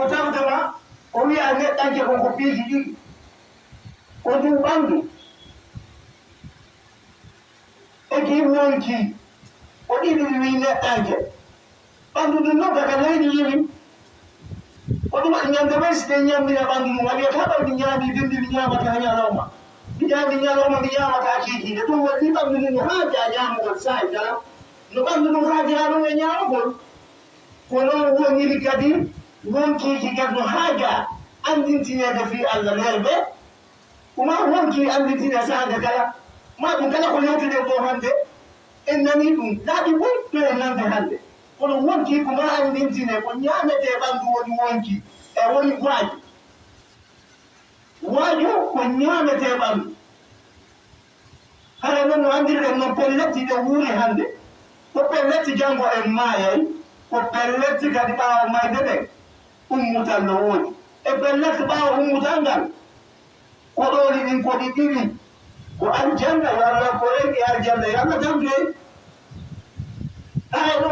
Autant de moi, on y a net tant qu'on copie qui dit, on dit bandu. Et qui est qui, on dit lui net tant que. Bandu de nous, parce que lui, on dit qu'il y a des gens qui ont des bandu, on a des gens qui ont des bandu, qui ont des bandu. Binyama mataki de to wani bandu ni haja ya mu sai da no bandu no haja no nyama ko kono woni likadi wonki ka no haja andintina da fi Allah lerbe kuma wonki andintina sa da kala ma dun kala ko yoti de to hande ennani dum dadi boy to nan de hande kono wonki kuma andintina ko nyame de bandu woni wonki e woni gwaji wajo ko nyamete ɓam hara noon no andirɗen no pelletti ɗe wuuri hannde ko pelletti janngo en maayay ko pelletti kadi ɓaawo mayde ɗen ummutal no woodi e pelletti ɓaawo ummutal ngal ko ɗooli ɗin ko ɗi ɗiɗi ko aljanna yo allah ko rengi aljanna yo allah tamdoy hay ɗo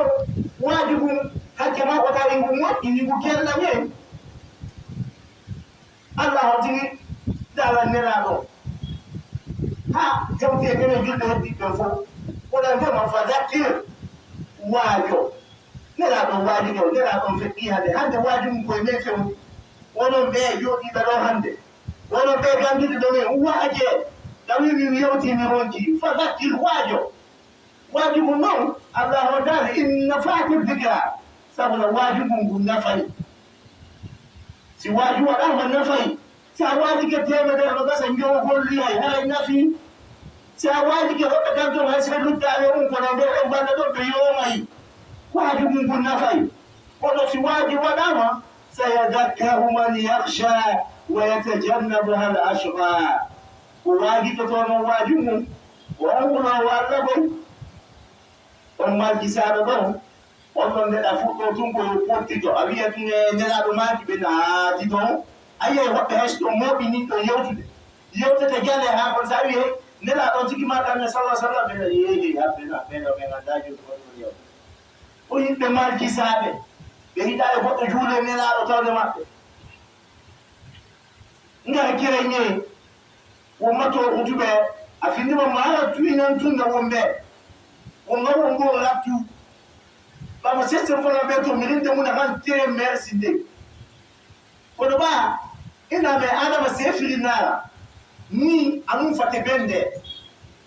waadi ɗum hakke ma ko tawi ngu moƴƴi ngu kellañen Allah o tigi dala nelaɗo ha jawti e gene julɓe heddiɓe fof oɗon ndema fadakir waajo nelaɗon waadi ɗo nelaɗon feƴƴi hande hande waadi mum koye men fewni wonon ɓe jooɗiɓe ɗo hande wonon ɓe gandude ɗo men waaje tawi min yewti mi ronki fadakir waajo waadi mum noon Allah o dali inna fatir dikra sabuno waadi mum ngu nafayi si waaju waɗama nafayi si a waali ke temedere no gasa jowgolli hay hay nafi si a waali ke hoɓɓe kanton hay sika luttaɓe kono ɓe ɓe banda ɗon ɓe yomayi waaju mum ngu nafayi kono si waaji waɗama sayadakkaru man yakhsha wa yatajannabuha al ashqa ko waagi to tonon waaju mum o onguno Allah boy on malkisaɗo ɗon on ɗon neɗa fuɗɗo tun koyo pottito a wiya tun e nelaɗo maaki ɓe naati ɗon ayiye woɓɓe hayso ɗon mooɓi ni ɗon yewtude yewtete gelle ha kon sa wi hey nelaɗon tigi maɗa ne sallah sallam ɓena yeehi haɓɓena ɓeno ɓe gandaji ɗon yewta o yimɓe malkisaɓe ɓe hiɗa e goɗɗo juule nelaɗo tawde maɓɓe ngara kire ñe wommato utuɓe a findima maara tuyinan tunna wonɓe wonga wongo rattu bama system fana ɓe to milinde mum han merci nde kono ɓa ina me adama sefiri nara ni anum fate bende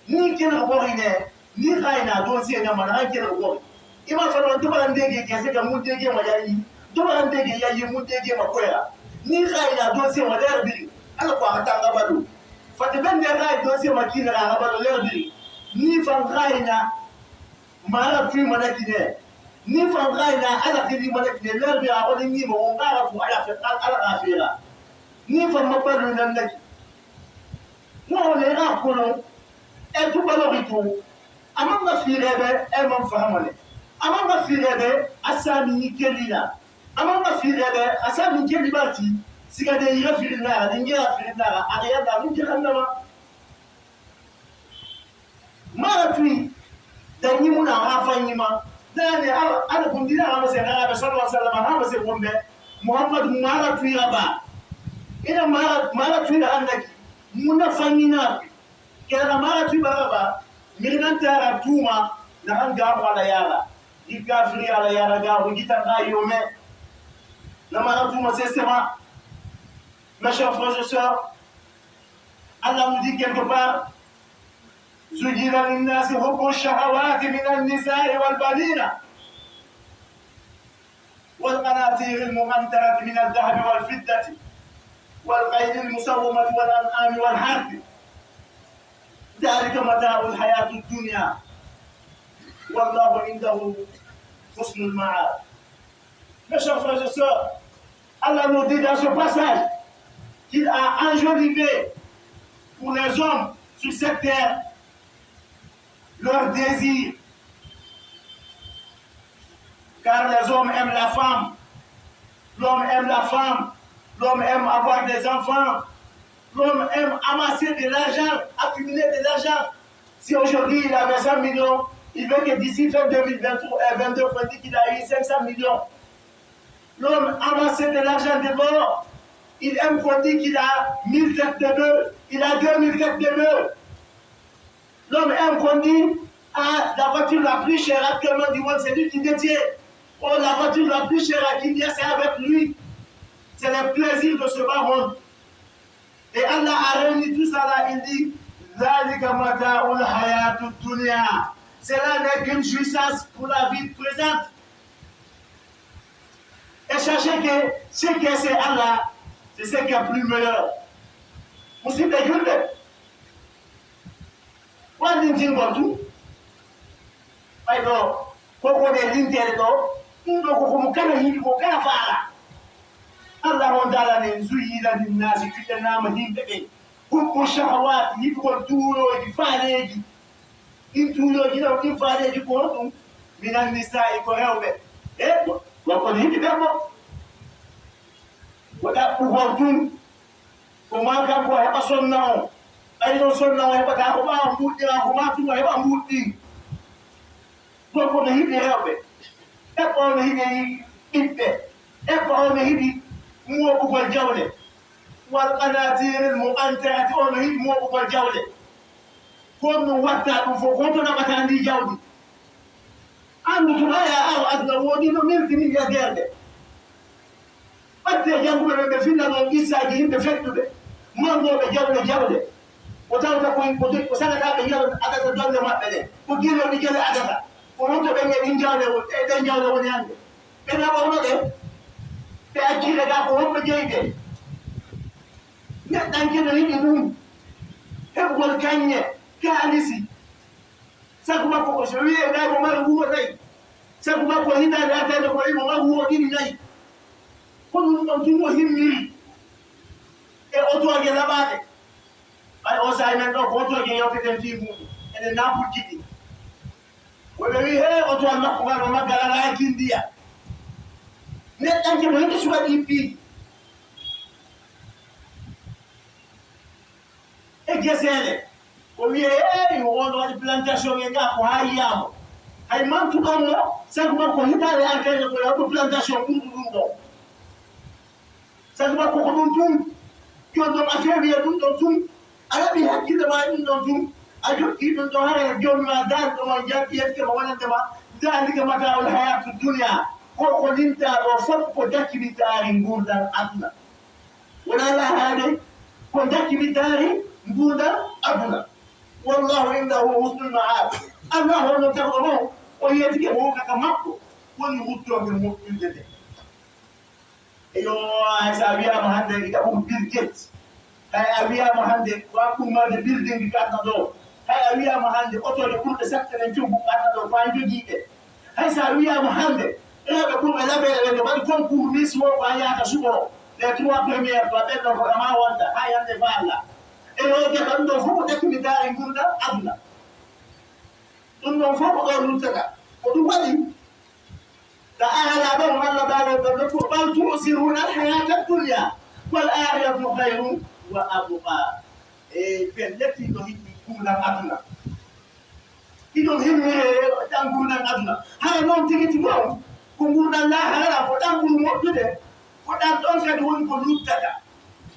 ni kene borine ni khayna do si na mana kene bor ima fana to bala ndege kese ga mun dege ma yayi to bala ndege yayi mun dege ma koya ni khayna do si ma der bi ala ko hatanga badu fate bende khay do si ma kina ga badu ler bi ni fan khayna mara tu mana kine ni fan khayna ala kidi mana kine ler bi a woni ni mo ngara fu ala fe ala afira ni fan mabalu nan naki no le ra kono e tu baloritu amanga firebe e man fahamale amanga firebe asami ni kelina amanga firebe asami kelibati sigade yira firina ni ngira firina ariya da mun jahannama mara tui da ni muna hafanyi ma dane ala kundina ha se ngara sallallahu alaihi wasallam ha se gombe muhammad mara tui raba ina mara tui andaki muna fanyina kera mara tui baraba minan tara tuma na hanga wala yara ikafiri ala yara ga hujita ngayome na mara tuma sesema mes chers frères et sœurs Allah nous dit quelque part زُجِّلَ لِلنَّاسِ حُبُّ الشَّهَوَاتِ مِنَ النِّسَاءِ وَالْبَنِينَ وَالْقَنَاطِيرِ الْمُقَنطَرَةِ مِنَ الذَّهَبِ وَالْفِضَّةِ وَالْخَيْلِ الْمُسَوَّمَةِ وَالْأَنْعَامِ وَالْحَرْثِ ذلك متاع الحياة الدنيا والله عنده حسن المعاد. Mes chers frères et sœurs, Allah nous dit dans ce passage qu'il a enjolivé pour les hommes sur cette terre leur désir, car les hommes aiment la femme, l'homme aime la femme, l'homme aime avoir des enfants. L'homme aime amasser de l'argent, accumuler de l'argent. Si aujourd'hui il avait 100 millions, il veut que d'ici fin 2022, on dit qu'il a eu 500 millions. L'homme amassait de l'argent de mort. Il aime qu'on dit qu'il a 1000 têtes de bœuf. Il a 2000 têtes de bœuf. L'homme aime qu'on dit ah, la voiture la plus chère actuellement du monde, c'est lui qui détient. Oh, la voiture la plus chère à Kindia, c'est avec lui. C'est le plaisir de ce bas monde. Et Allah a réuni tout ça là, il dit cela n'est qu'une jouissance pour la vie présente. Et sachez que ce que c'est Allah, c'est ce qui est plus meilleur. Vous savez, wani jin gotu ay do ko de lintere do ndo ko mo kana yi ko kana fala Allah on dala ne zuyila lin nasi kitana ma himbe be ko shahawat yi ko tuyo di faleji in tuyo di do di faleji ko dum minan nisa'i ko hewbe e ko ko himbe be mo wada ko gotu ko ma ka ko heba sonna on ay no sonna o heɓata ko ɓawa mbuɗɗira ko matumo heɓa mbuɗɗi gorko no hiɗi rewɓe eɓɓo ono hiɗi ɓiɓɓe eɓɓo ono hiɗi moɓugol jawle wal qanatiril mo antarati ono hiɗi moɓugol jawle kon no watta ɗum fof goto naɓata ndi jawdi andu tun aya aw aduna woodi no miltini yagerde ɓatte jannguɓe ɓe ɓe finna ɗon qissaji yimɓe fettuɓe mangoɓe jawle jawle wotawta ko sagata ɓe jaw adata donde maɓɓe ɗe ko guiloɗi jele adata ko wonto ɓe ɗin jawle ɗen jawle woni hannde ɓe naɓawno ɗe ɓe accide ga ko wonɓe jeyi ɓe neɗɗankino yiɗi ɗum heɓgol kañƴe kaalisi sago makko ko so wiye gay mo mari wuwo nayi sago makko hitande attede ko imo mari wuwo ɗiɗi nayi ko ɗum ɗon tun o himmiri e otoje laɓaɗe ay o sahi men ɗo ko otoje yewteten fi muɗum ene naɓurjiɗi woɓe wi he otowal makko ngal o maggal ala hakkindiya neɗɗanke mo hende suka ɗippiɗi e guesele o wiye ey oɗo waɗi plantation e ga ko ha yiyamo hay mantuɗon mo sago makko hitade arkede ko yawɗo plantation ɓurɗu ɗum ɗo sago makko ko ɗum tun joni ɗon a fewiye ɗum ɗon tun a heɓi hakkille ma ɗum ɗon tun a joɗɗi ɗum ɗon hara jomum ma daari ɗo ma jaɓi yettike ma wonandema dalika matawol hayatu duniya ko linta ɗo fof ko dakkibitaari ngurdal aduna wona Allah haade ko dakkibitaari ngurdal aduna wallahu indahu husnul ma'ab Allah hono tawɗo mo o yettike mo wokaka makko woni wuttoɓe moƴƴude nde eyo hay sa wiyama hannde ita ɗum Bill Gates hay a wiyama hannde wa ummade building gatna ɗo hay a wiyama hannde otoje ɓurɗe sattenen coggu gatna ɗo fa jogiiɓe hay sa wiyama hannde rewɓe ɓurɓe laɓeɗe ɓe nde waɗi concours miss wo ko a yahata suɓoro les 3 premiére to ɓenɗo ko ama wonta ha yande fa Allah e yo jeka ɗum ɗon fof ko dakkibitaari ngurdal aduna ɗum ɗon fof ko ɗon luttata ko ɗum waɗi تعالى بهم الله تعالى بل تؤثرون الحياة الدنيا والآخرة خير وأبقى بالتي تهديكم الأدنى إذا هم تنقلون الأدنى هذا نوم تيجي تقول كمقولنا لا هذا فتنقل موجودة فتنقل كدون كل تدا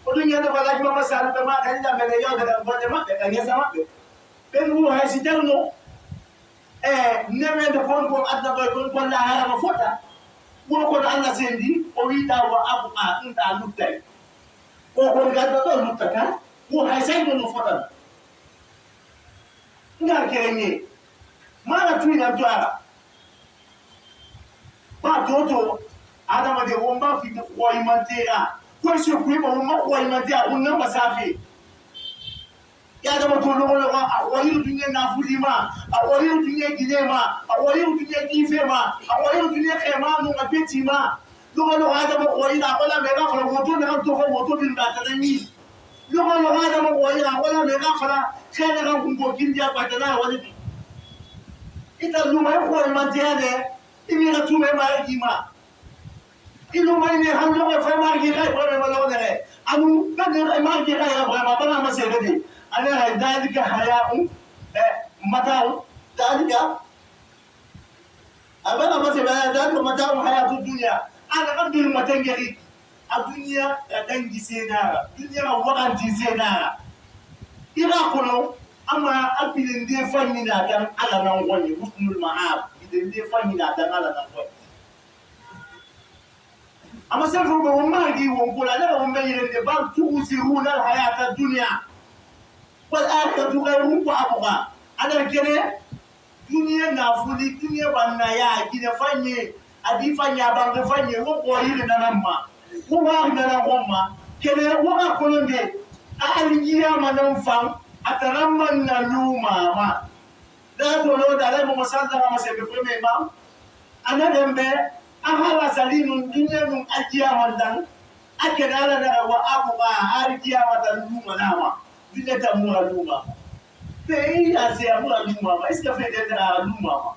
ودنيا ده بلاج ما مسألة ما كان ده من يوم ده بعد ما ده كان يسمع ده بنقول هاي سيترنو nemen de kon ko adna boy kon kon la harama fota wo ko Allah sendi o wi da wa abuqa inda luttay ko ko gadda do luttata wo hay say no fota ngar kerenye mara tuina doara ba toto adama de womba fi ko imantera ko se ko ba womba ko imantera unna basafi ya dama to lo lo a wayiru dunye na fulima a wayiru dunye ginema a wayiru dunye kifema a wayiru dunye khema no ngapeti ma lo lo adama ko ina wala me ga fara moto ne to ko moto bin da tanani lo adama ko ina wala me ga fara khene ga kungo kindia patana wala bi ita lu mai ko ma tiade ibi na tume ma gima ilo mai ne han lo fa ma gi ga ko ma lo ne anu ka ne ma gi ga ya ba ba ma se de أنا ذلك حياء متاع ذلك أبدا مثلا ذلك متاع حياة الدنيا ana kan bil matangari a duniya dangi senara duniya wakanti senara ira kono ama abilin de fannina dan ala nan woni husnul ma'ab idan de fannina dan ala nan woni ama sefo bo magi won kula da won bayin de bal tusiruna al hayata dunya wal akhiratu ghayru wa abqa ada kene duniya na fuli duniya banna ya gina fanye adi fanya banga fanye wo ko yiri nanamma wo wa na ngomma kene wo ka kolonde aliya manan fam ataramman na luma ma da to lo da le mo sanda ma se be me ma ana dembe ahala salinun dunya nun ajiya mandan akedala da wa abuba arijiya matan luma nama dunya ta mu luma pe ya se amura luma ma iska fe de da luma ma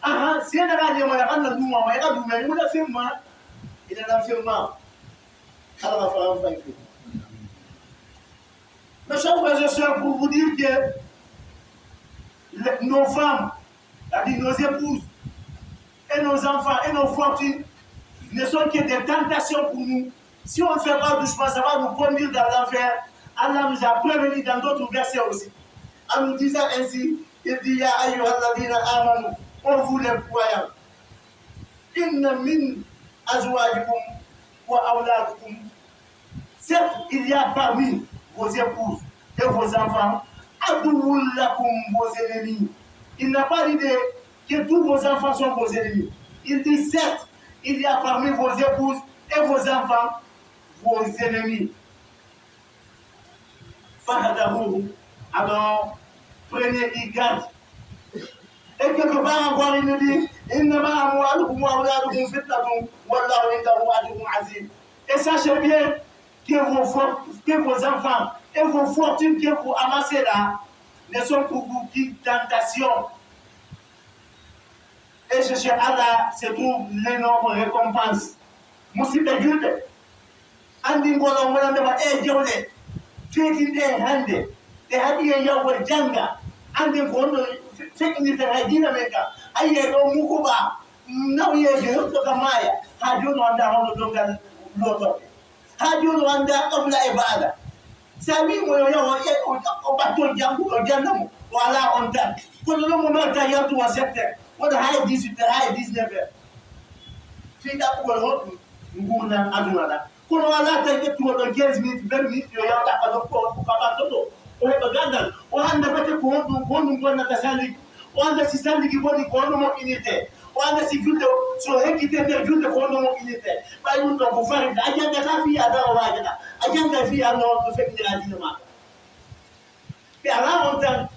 aha se da ga ne ma ya kan luma ma ya du me mu da firma ina na firma ala fa fa fi. Mes chers frères et sœurs, pour vous dire que nos femmes, c'est-à-dire nos épouses, et nos enfants, et nos fortunes, ne sont que des tentations pour nous. Si on ne fait pas doucement, ça va nous conduire dans l'enfer. Allah nous a prévenu dans d'autres versets aussi. En nous disant ainsi, il dit, Ya ayyuhalladhina amanu, ô vous les croyants, inna min azwajikum wa awladukum. Certes, il y a parmi vos épouses et vos enfants, adououlakum, vos ennemis. Il n'a pas dit que tous vos enfants sont vos ennemis. Il dit certes, il y a parmi vos épouses et vos enfants vos ennemis. Fahadahu, alors prenez garde. Et quelque part encore, il nous dit, innama amwalukum wa awladukum fitnatun wallahu indahu ajrun azim. Et sachez bien que vos enfants et vos fortunes que vous amassez là ne sont pour vous qu'une tentation. Et chez Allah se trouve l'énorme récompense. Musibe julde. Andi ngolo ngolo ndema jewle. Fetin de hande. De hadiye yawol janga. Andi ngolo fekni te hadina meka. Aye do mukuba. Nawiye to kamaya. Hajono anda hono dongal loto. Hajono anda qabla ibada. Sami mo yo o batol jangu o jannamu wala on tan. Kono no mo mata yatu wa secteur. What the high 18 high 19 fi da ko ho nguna aduna kono wala ta ke to do 15 minutes 20 minutes yo ya da ko ba to o he baganda o handa bate ko wonu ngona tasali o handa si sandi ki boni ko no mo inite o handa si julde so he ki te julde ko no mo inite ba yun do ko fari da ajanga ta fi ada o wajana ajanga fi ano to fe ni adina ma pe ala on tan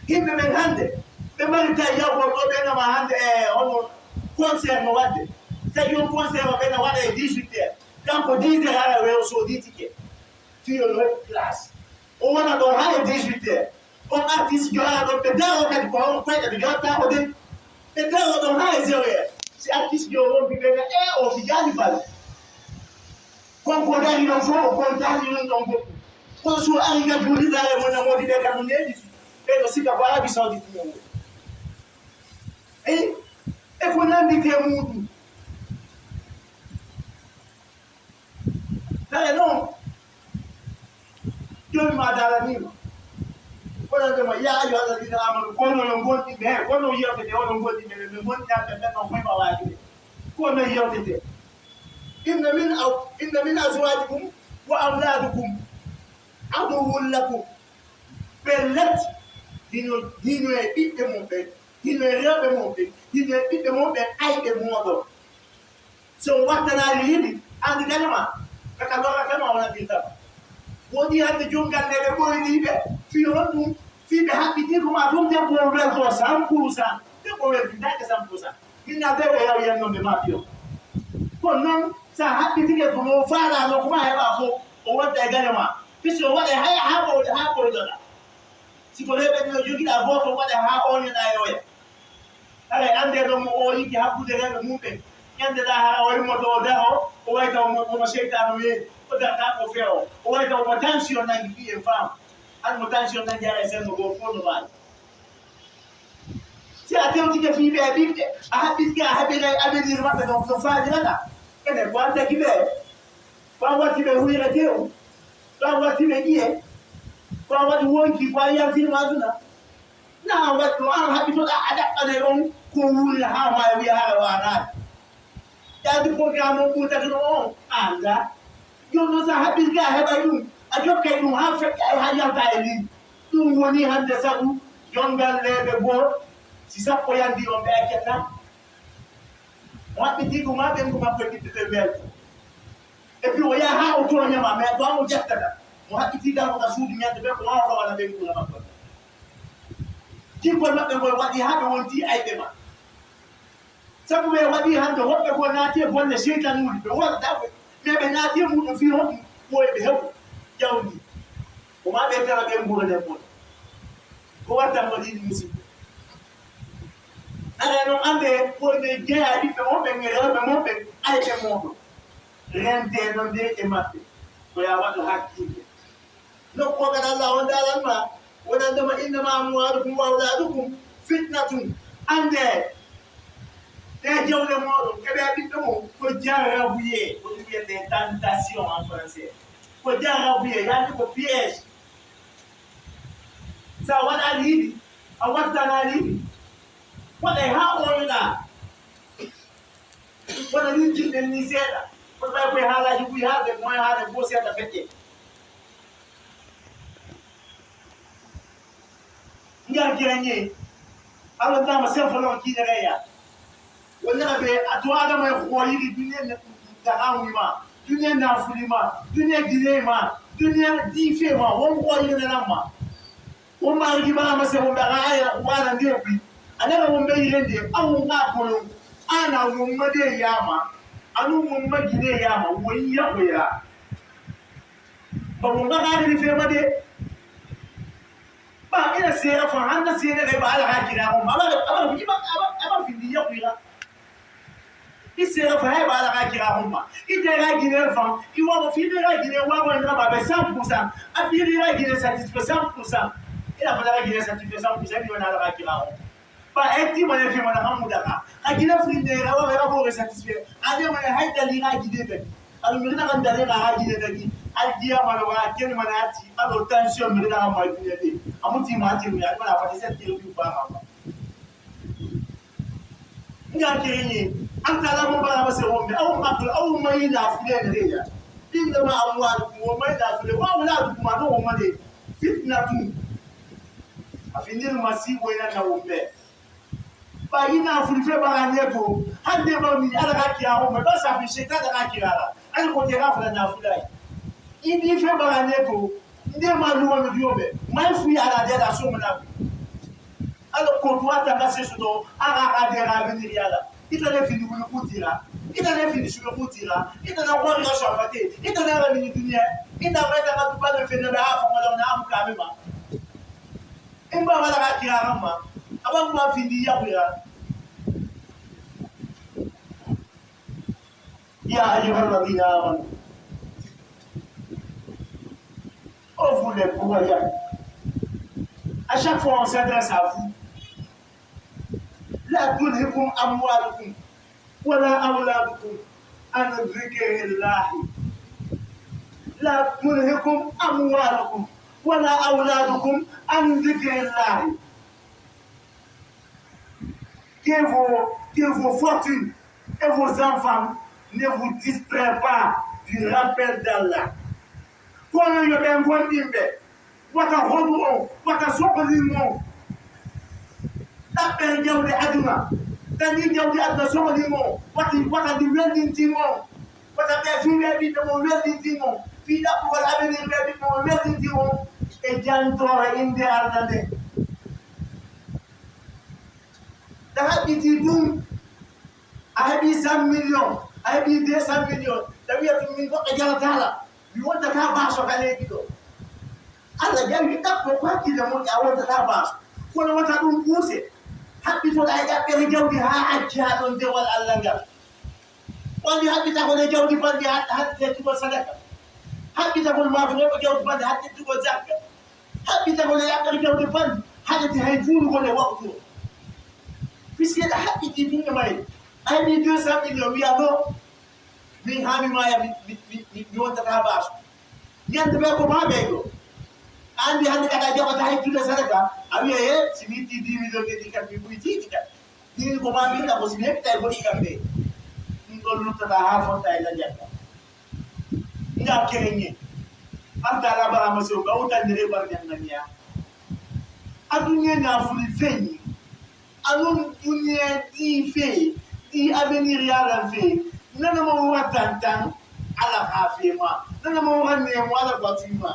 himbe men hande be mari ta ya ko be na ma hande ono concert no wadde ta yo concert o be na wada 18 heures quand ko 10 heures ala we so di ticket fi yo no class o wana do ha 18 heures on artiste yo ala do be da o ka ko ko e be jota o de be da o do ha 0 heures si artiste yo ron bi be o fi gani bal kon ko dari no fo ko dari no don ko so ari ga buli dare mo na mo di de ka no ne di e no sika ba bi so di ti mo e ko nandi ke mudu dale no yo ma dala ni ko na ma ya ayu ala dina amanu ko no ngondi be ko no yote de no ngondi be no ngondi ta be no fa ba wa ji ko no yote de inna min azwajikum wa awladukum aduwwun lakum bellet dino e bidde mo be hino rewɓe mon ɓe hino ɓiɓɓe mon ɓe ayɓe mooɗo so wattanaali yiɗi andi kalima kaka loratema wona bintama woodi hande jongal nde ɓe ɓoyniɓe fi on ɗum fi ɓe haɓɓitii koma ɗum debbo welto 100%. Debbo welti dake 100%. minna ɓe ɓe yaw yennonde ma fiyo kono noon sa haɓɓitike komo faalano koma heɓa fof o wadda e gane ma puisque o waɗa ha ɓoyɗoɗa siko reɓe ɗo jogiɗa goto waɗa ha oñoɗa e oya ala ande ɗo mo o yiki hakkude reɓe mumɓe ñande ɗa ha o yimmoto o daho o wayta omo seytano weeri o darta ko feewo o wayta omo tension nangi fi e femme han mo tension nangi ara e senno goo fof no wawi si a tewtike fiiɓe e ɓiɓɓe a haɓɓitike a haɓɓira avenir maɓɓe donc no faaliraɗa e kene kwanta kibe kwa wati be huira teo kwa wati be die kwa wati wonki kwa yanti mazuna na watu an habito da ada ne on ko wuri ha ma wi ha wa na ya di program ko ta no anda yo no sa habit ga he ba yum a jokke dum ha fe ha ya ta eli dum woni hande sabu jongal lebe bo si sappo yandi on be aketa wa biti ko ma ben ko ma ko biti de bel e puis o ya ha o to nyama me do mo jetta mo habiti da ko sudi nyande be ko ma fa wala ben ko ma ko people not going what they have on the item. Somewhere what they have the what they want not here on the shade and wood, but what that way, maybe not here would feel home for the help. Young, who might be telling them more than one. Go at them for music. And I know I'm there for the gay, I did the open, I can move. Rent there on the map where I want to hack you. No, what I allow on that. Wadandama innama amwalukum wa auladukum fitnatun ande de jawle modon kebe abitamo ko jarabuye ko diye des tentations en français ko jarabuye yani ko piège sa wana lidi awata na lidi wala ha oyna wala lidi den ni seda ko ba ko hala ji bu ha de mo ha de bo seda fete ngia kiranye ala dama sefa lon kinereya wala be atwada mo khoyiri dunya da hawima dunya na fulima dunya dilema dunya difema won khoyiri na namma won ma ri ba ma se won da aya wala ndebi anaba won be yende awu nga kolon ana won ma de yama anu won ma gine yama won ya koya ba won ga ri fe ma de ina sera fa handa sera ga ba ala hakira ko aba findi ya kuira isera fa ba ala hakira ko ma ite ga gine fa iwa mo findi ga gine wa ko na ba 100% afiri ga gine satisfait 100% ila fa ga gine satisfait 100% ni na ala hakira ko ba eti mo ne fi mo na hamuda ka gine findi ga wa ga bo satisfait ade mo haida li ga gine be alu mi na kan dare ga gine be aldia malwa ken manati alo tension mi na ma gine amuti mati mi alima na fatise tele bi fa ma nga kenye antala mo bala base wombe awu makul awu mai na fide ne reja inda ma amwal ko mai na fide wa wala kuma no wo made fitnatu afinir masibo ina na wombe ba ina fulfe ba neto hande ba mi ala ka kiya ho ba sa fi sheta da ka kirara an ko te rafla na fulai idi fe ba neto nde maluwa no diobe mai fu ya la de da so mona alo ko to ata ka se so aga ka de ra venir yala ita le fini ku kutira ita le fini su kutira ita na kwa yo shafate ita na ra ni dunia ita ba ta ka ba le fini ba ha wala na am ka mema imba wala ka kira rama aba ma fini ya ku ya ayyuhalladhina amanu on vous les croyants. À chaque fois, on s'adresse à vous. La tulhikum amwalukum wala awladukum an dhikrillahi. La tulhikum amwalukum wala awladukum an dhikrillahi. Que vos fortunes et vos enfants ne vous distraient pas du rappel d'Allah. Kono yo ben gondimbe wata hodu o wata sokolimo dabbe jawde aduna tani jawde aduna sokolimo wata di weldintimo wata be fi wedi mo weldintimo fi da ko wala be wedi mo weldintimo e jantora inde ardande da habiti dum a habi 100 million a habi 200 million da wiatu min ko jala tala you want to have bash of a lady go. Allah gave you that for what is the money I want to have bash. For what I don't push it. Happy for I got very guilty. I can't on the wall Alanga. When you happy to the guilty fund, you had to go select. Happy to go Martin over guilty fund, had to go Jack. Happy to go the guilty fund, had to have food when they walk through. We see the happy to do the money. I need to do something we are no. min hami maya mi wontata baasu ñande ɓe ko ma ɓeyɗo andi hande kata jaɓata hakkille sadaka a wiya he si mi itti 10 millions ɗi kam mi ɓuytiɗi kam ɗini ko ma mbiɗa ko somi heɓta e goɗɗi kam ɓe ɗum ɗon luttata ha fonta e lajakka nga kereñe antala barama sew gawtandire ɓar ñangania aduñe nafuli feñi anon duñe ɗi fe ɗi avenir yalan fe nanama wora tantan ala ha fema nanama wora nemo ala batuma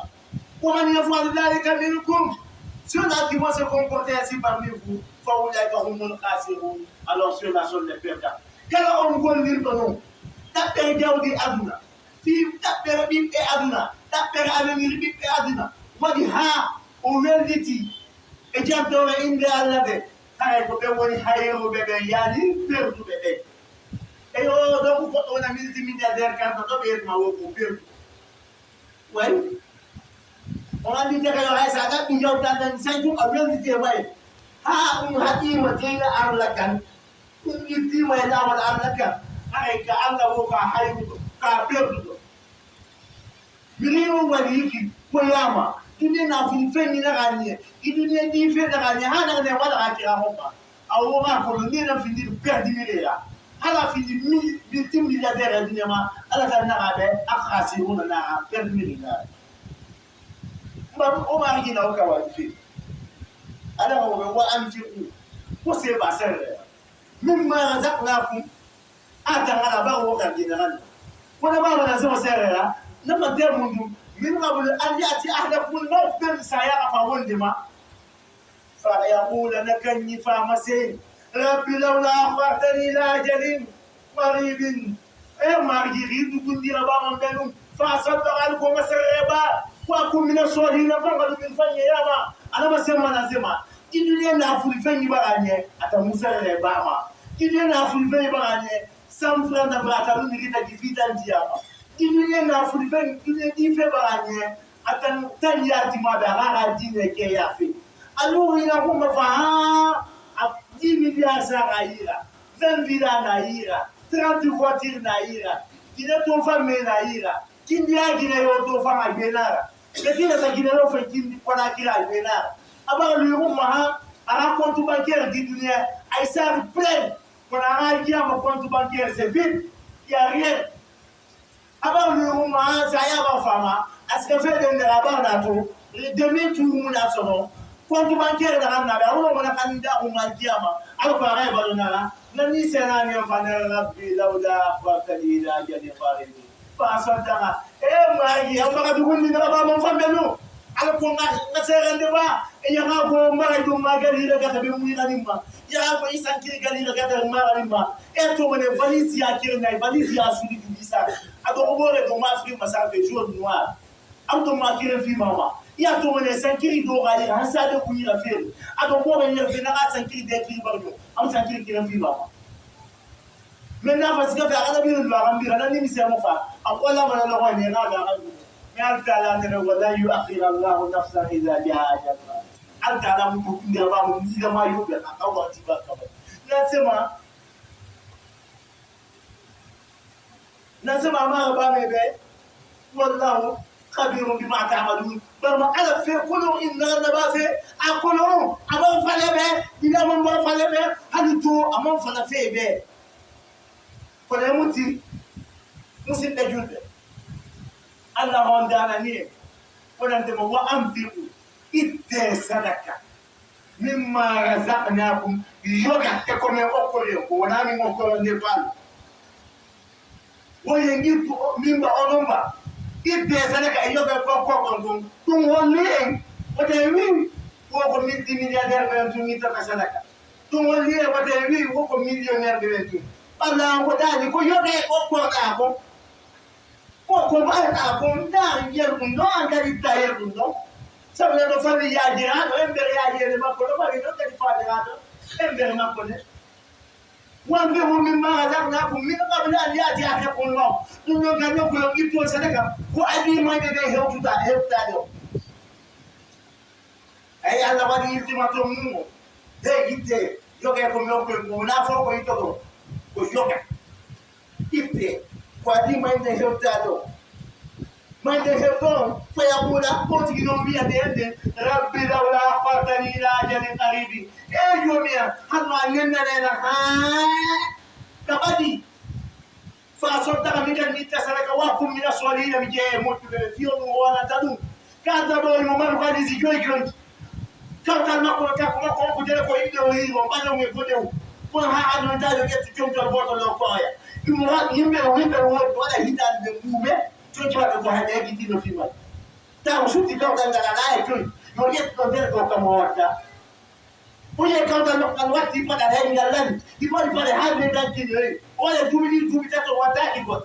ومن يفعل ذلك منكم ceux-là qui vont se comporter ainsi parmi vous فأولئك هم الخاسرون alors ceux-là sont les perdants kala on gondir ko non taɓɓere jawdi aduna fi taɓɓere ɓiɓɓe aduna taɓɓere avenir ɓiɓɓe aduna waɗi ha o welditi e jamtore inde Allah de hay ko ɓe woni hayruɓe ɓe yaani perduɓe ɓe e o donc goɗɗo wona multimilliardaire kamɗo ɗo ɓeyatma wo ko perdu way on andi daga yo hay sa ɗaɓɓi jawtantan sañtum a welditi e waye ha ɗum haɗima teyga Allah kan ɗum ittima e lawol Allah kan hay ka Allah wo ka hayruɗo ka perduɗo mini on waɗi yiki koyama ɗumne nafuni feñinagani e iɗumne ɗi feɗagani ha nagane waɗaka kira hoppa a woma kono ni nan findiɗo perdimireya hala findi multimilliardaire e duniyama ala tan nagaɓe akhasiruna naga perdimireya Omar gina o kawai fi ala ko wa anfiqu ko se ba serre mimma razaqnakum atangala ba wo kan gina nan wala ba na so serre na fa de mundu min qabl an yati ahadakum al-maut bil sayara fa wondima fa yaqul nakan fa masin rabbi lawla akhartani ila ajalin qaribin margiri dundira ba man belum fa sadqa alkum masreba kwa kumina swali na fanga lumifanya yama anasema anasema kidunia na afulifenyi baranye atamusale bama kidunia na afulifenyi baranye samfra na brata lumikita kifita ndiyama kidunia na afulifenyi kidunia dife baranye atantani yatima barara dine ke yafi alors ina kuma fa 10 milliards sa ira 20 villas na ira 30 voitures na ira kina to femme na ira kindia kina yo to fama benara Ketila sa ginelo fa kindi kona kila benara aba lu ha ara compte bancaire di dunia ay sar plein kona ara kia ma compte bancaire c'est vide il y a rien aba lu ha sa ya ba fama aska fe de ndara ba na to demi tu muna sono compte bancaire da na ba ro mona kan da ko ma kia ma ala ba ra ba na ni sera ni fa na rabbi lauda wa kalila jadi farid fasadaka magi amaka dugundi na ba mon fambelu ala ko nga serande ba e yaga ko mara do magali la gata be muira nimba yaga ko isan kiri gali la gata mara nimba e to wone valise ya kiri na valise ya sudi du bisa ado obore do ma fri masa fe jour noir am to ma kiri fi mama ya to wone sankiri do gali hansa de kuira fe ado bo be yer fe na sankiri de kiri barno am sankiri kiri fi mama maintenant parce que fa ala bi no ngambira na ni misemo fa akola mana no wani na ga ngambi me altala ne wala yu'akhir Allah nafsan idha jaa ajalha altala mu ndia ba mu ni da ma yube akawa tiba kaba nasema ma ba me be wallahu khabirun bima ta'malun barma ala fe kulu inna nabafe akulu amon falebe ila mon ba falebe halitu amon fala fe be kone muti musin da julbe Allah hondana ni wonante mo wa anfiqu itte sadaka mimma razaqnakum yoga te kome okore ko wonani mo ko ne pal woye ngitu mimba onomba itte sadaka yoga ko tum wonni en wote wi ko multimilliardaire be tum ita sadaka tum wonni e wote wi ko millionnaire be tum Allah ko dani ko yoge ko da ko ba da ko da yer kun do an kadi ta yer kun do sable do fami ya jira do embere ya jere ma ko do fami do kadi fa jira do embere ma ko ne wan be mo min ma za na ko min ba bla an ya ti ake kun no dum no ganyo ko yi to sadaka ko adi ma de hewtu do ay Allah wadi ultimatum mu de gitte yoge ko mo ko na fo ko ito do ko yoga ippe kwa di mande hewtado mande hewton fa yaqula koti no mi ande rabbi lawla akhartani ila ajalin qaribi e jomia hanma nenna nena ha kabadi fa sodda mi kan nitasaraka wa kum min aswalina bi je mutu be fiyo wala tadu kada do mo man fa di joy joy kawtal makko ka ko makko ko dele ko ide o yi mo bana mo ko dew ko ha adu ndalo get jomto boto lo ko ya yimɓe waɗa hitande mume coci waɗa ko hande ekkitino fimal taw sutti kawtal ngal ala e coyi yo ƴettuɗo nder ɗo kam o watta oye kawtal ngal watti paɗat hen ngal lani ɗi waɗi paɗe ha ɓe dankini oyi ole duuɓi tato wattaki gon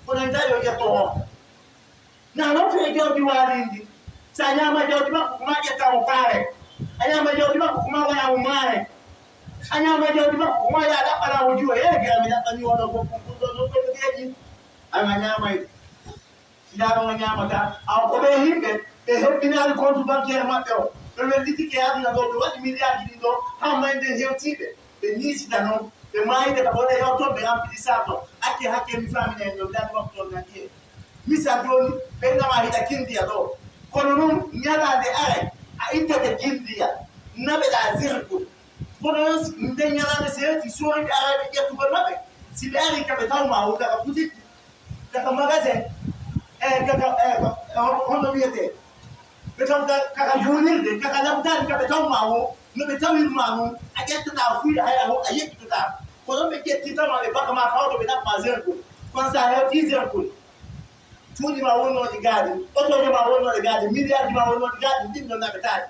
kono en tawi o ƴetto o na noon fe jawdi walindi sa ñama jawdi makko koma ƴettamo paare a ñama jawdi makko koma waɗamo maare a ñama jawdi makko koma ya ɗaɓɓanamo juwa e gami ɗaɓɓani oɗo ko geji ama ñamay siyaɗo ñamata aw ko ɓe yimɓe ɓe hebbinani compte bancaire maɓɓe o ɓe wellitike aduna ɗo ɓe waɗi milliard ɗin ɗo ha mayde hewtiɓe ɓe nisita noon ɓe mayde ka ɓoɗe yewton ɓe rempli sarto hakke mi famina en ɗo dani waktu on naki e misa joni ɓe nama hiɗa kindiya ɗo kono noon ñalade are a ittete kindiya naɓeɗa zirgol kono nde ñalade so hewti soyde araɓe ƴettugol maɓɓe si ɓe ari kaɓe tawma o kaka boutique kaka magasin kaka hono wiyete ɓe taw kaka jonirde kaka labdani kaɓe tawma o no ɓe tawirma noon a ƴettata fuyde hay a yeƴƴitota kono ɓe ƴettitama ɓe bakama kawto ɓe ɗaɓɓa zergol kono sa hewti zergol cuuɗi ma wonnoɗe gaade otoje ma wonnoɗe gaade milliard ji ma wonnoɗe gaade ɗin ɗon naɓetaade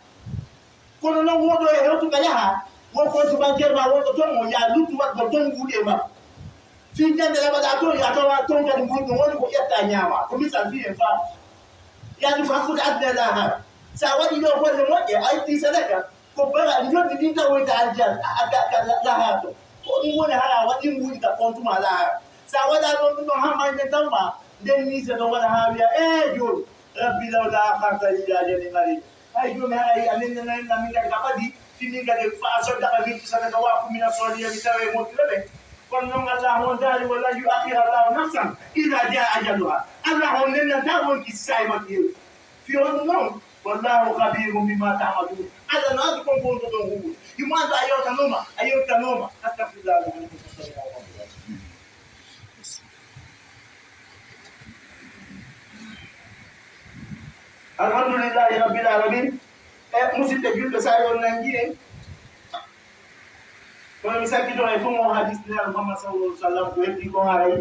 kono noon woɗo e hewtuga yaha won compte bancaire ma wonɗo toon o ya luttu waɗgo ton guuɗe ma fi jande laɓaɗa toon ya tawa toon kadi gonɗum woni ko ƴetta ñaama ko misal fi en faam yaani ko hakkude aduna e lahara sa waɗi ɗo golle moƴƴe a itti sadaka ko bara joddi ɗin tawoyta aljan lahara to ko ɗum woni hara waɗi mbuuɗi ka compte ma lahara sa waɗa ɗon ɗum ɗon ha mayde tawma nden mise ɗon waɗa ha wiya e joni rabbi lawla akhartani ila ajalin qarib hay joni hara yi a nennananna min kadi ka ɓadi fini kadi fa soddaka min sadaka waku mina soliya mi tawe moƴƴuɓe kono noon Allah on daari wala yuakhira Allahu nafsan ida jaa ajaluha Allah on nennanta wonki saye makko yewi fi on noon wallahu khabirum bima ta'malun Allah no andi kon gonɗo ɗon huuɗo yimo anda a yewtanoma astahfirullah alhamdulillahi rabbil alamin e musidɓe julɓe sa yon nangi en kono mi sakkito e fof mo hadis nelaɗo Muhammad sallallahu alaihi wasallam ko heddi ko haray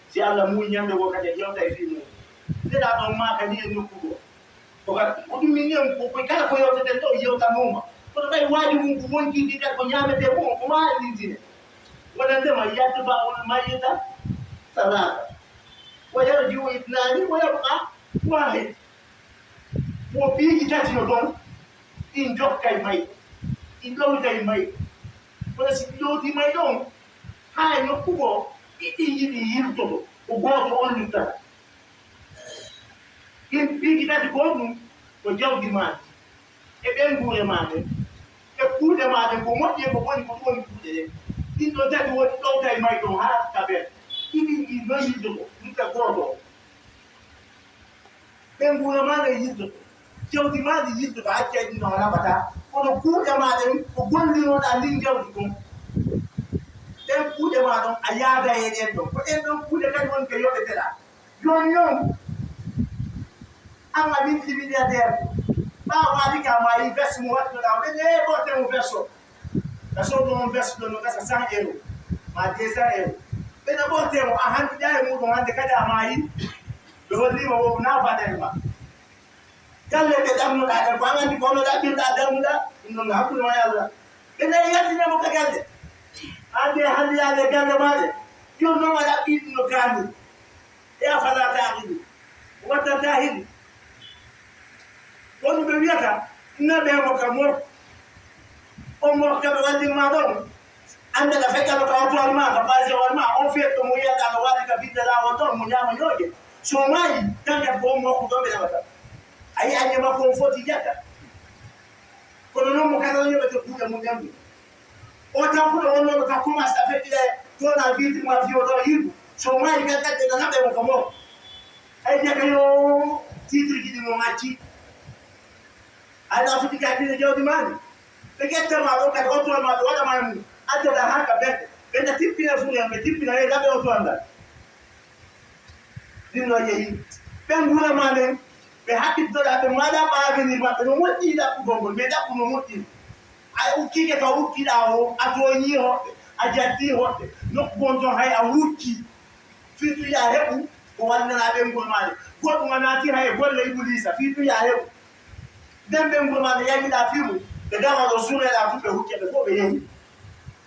si Allah muy ñamde ko kadi yewta e film ndeɗa ɗon ma kadi e nokku ɗo ko kadi ko ɗum min ñam ko kala ko yewteten ɗo yewtanoma kono ɓay waaji mum ko wonkidi kadi ko ñamete fof ko ma lintine wonandema yattuba on mayyita salata wa yarjiu ithnani wa yabqa wahid mo piiji tati no toon ɗin jokkay may ɗin ɗowtay may kono si ɗowti may ɗon ha e nokku goo ɗiɗi yiɗi yirtoto ko gooto on luttata ɗin piiji tati goo ɗum ko jawdi maɗe e ɓenguure maɗe e kuuɗe maɗe ko moƴƴi e ko boni ko ɗum woni kuuɗe ɗen ɗin ɗon tati woni ɗowtay may ɗon ha taber ɗiɗi ɗi non yirtoto lutta gooto o ɓenguure maɗe yirtoto jawdi maɗi yidduɗo hakkedi no laɓata kono kuuɗe maɗen ko gollinoɗa ndin jawdi kon ɗen kuuɗe ma ɗon a yaada e ɗen ɗon ko ɗen ɗon kuuɗe kadi woni ko yoɓeteɗa joni noon an a multimilliardaire ɓawaɗi ka ma yi veste mo waɗinoɗa ɓen e ɓote mo verso a sodo on veste ɗo no gasa 100 euros ma 200 euros ɓene ɓotemo a handiɗa e muɗum hande kadi a mayi ɓe hollima wo nafatani ma galle ɓe ɗamnoɗa ɗen ko an andi ko ono ɗaɓɓirɗa dammuɗa ɗum noon hakkude ma e Allah ɓene yaltinemo ka galle ande hande yaade galle maɗe joni noon a ɗaɓɓi ɗum no gandi e a falata hiɗi wattata hiɗi wonɗum ɓe wiyata naɓemo ka mor on mor kaɓe wallinma ɗon andaɗa feƴƴano ka otoal ma ka base wal ma on feetto mo yiyaɗa no waɗi ka bidde lawol ɗon mo ñama ñooƴe so maayi kankat ko on mokko ɗon ɓe ɗaɓata a yi ande makko on foti ƴetta kono noon mo kala yoɓete kuuɗe mum ñamdi o tampuɗo wonnoɗo ka commence a feƴƴiɗe tona wiitima fiyoto yirgu so mai ga ta da na be ko mo ai ne kayo titri ki mo machi ala futi ka ki jo di mani be getta ma ko ka ko to ma wala ma mu ata da haka be da tipi na fuya be tipi na ga be o to anda dino yehi be ngura ma ne be hakki to da be ma da ba be ni ma be mo ti da ku gongo be da ku mo ti ai ukike ka uki da ho atonyi ho ajati ho no bonto hay a wuki fitu ya hebu ko wanna na be ngol male ko ngana ti hay golle ibulisa fitu ya hebu dembe ngol male ya da fimu be da ma sure la ku be hukke be ko be yehi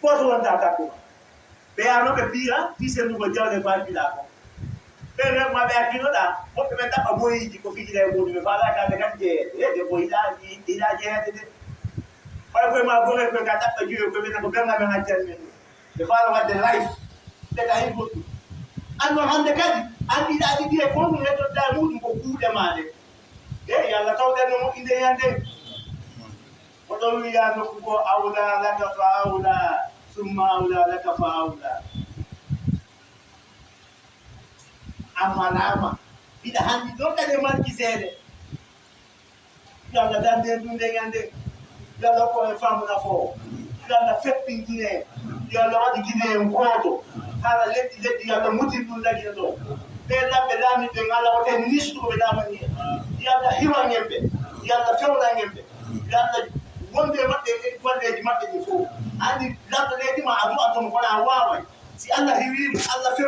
ko to wanda ta ko be ya no be pira fi se ndu go jawde ba pila ko be re ma be akino da ko be ta ba boyi ko fi de mo be fala ka be kan je de boyi da di da je de Why we ma go ko ka ta ju ko be na ko ganga be ngajal ni the father what the life that I go to and no hande kadi andi da di ko no to da mu ko ku de male ya la taw de no inde yande ko do wi ya no ko awla la ka fa awla summa awla la ka fa awla ama ida handi do ka de man kisede ya la dande dunde yande yalla ko e famu na fo yalla feppin Guinée yalla wadi Guinée ngoto hala leddi yalla mutin dun lagi do be lambe lami be ngala ko ten nistu be damani yalla hiwa ngembe yalla fewna ngembe yalla wonde mabbe e golleji mabbe ni fo andi lambe ledi ma adu atom ko na wawa si Allah hiwi Allah